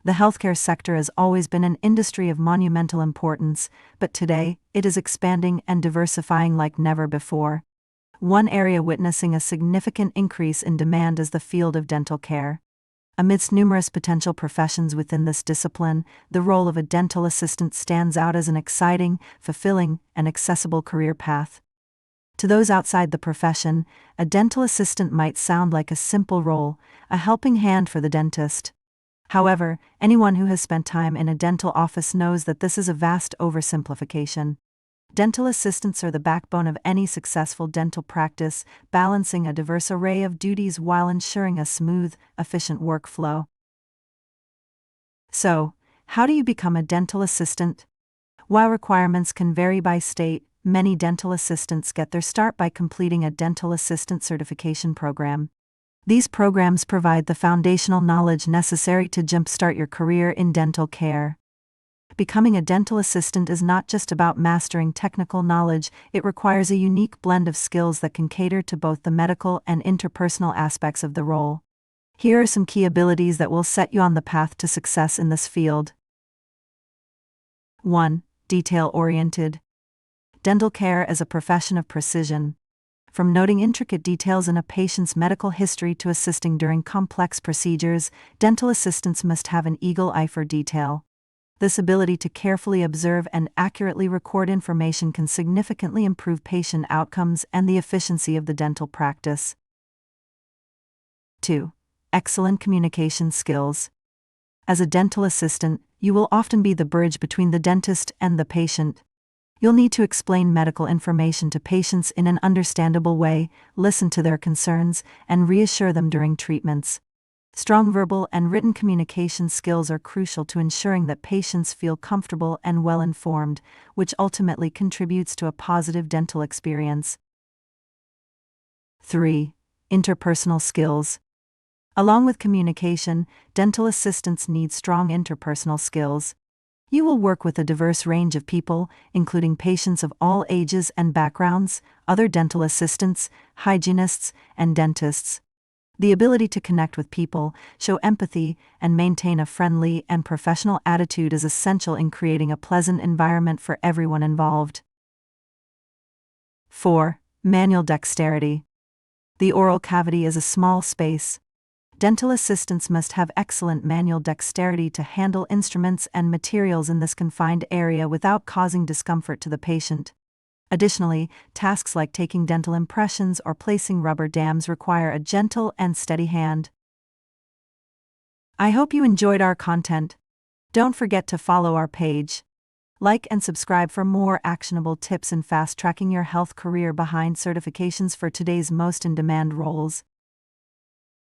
The healthcare sector has always been an industry of monumental importance, but today, it is expanding and diversifying like never before. One area witnessing a significant increase in demand is the field of dental care. Amidst numerous potential professions within this discipline, the role of a dental assistant stands out as an exciting, fulfilling, and accessible career path. To those outside the profession, a dental assistant might sound like a simple role, a helping hand for the dentist. However, anyone who has spent time in a dental office knows that this is a vast oversimplification. Dental assistants are the backbone of any successful dental practice, balancing a diverse array of duties while ensuring a smooth, efficient workflow. So, how do you become a dental assistant? While requirements can vary by state, many dental assistants get their start by completing a dental assistant certification program. These programs provide the foundational knowledge necessary to jumpstart your career in dental care. Becoming a dental assistant is not just about mastering technical knowledge, it requires a unique blend of skills that can cater to both the medical and interpersonal aspects of the role. Here are some key abilities that will set you on the path to success in this field. 1. Detail-oriented. Dental care is a profession of precision. From noting intricate details in a patient's medical history to assisting during complex procedures, dental assistants must have an eagle eye for detail. This ability to carefully observe and accurately record information can significantly improve patient outcomes and the efficiency of the dental practice. 2. Excellent communication skills. As a dental assistant, you will often be the bridge between the dentist and the patient. You'll need to explain medical information to patients in an understandable way, listen to their concerns, and reassure them during treatments. Strong verbal and written communication skills are crucial to ensuring that patients feel comfortable and well-informed, which ultimately contributes to a positive dental experience. 3. Interpersonal skills. Along with communication, dental assistants need strong interpersonal skills. You will work with a diverse range of people, including patients of all ages and backgrounds, other dental assistants, hygienists, and dentists. The ability to connect with people, show empathy, and maintain a friendly and professional attitude is essential in creating a pleasant environment for everyone involved. 4. Manual dexterity. The oral cavity is a small space. Dental assistants must have excellent manual dexterity to handle instruments and materials in this confined area without causing discomfort to the patient. Additionally, tasks like taking dental impressions or placing rubber dams require a gentle and steady hand. I hope you enjoyed our content. Don't forget to follow our page. Like and subscribe for more actionable tips in fast-tracking your health career behind certifications for today's most in-demand roles.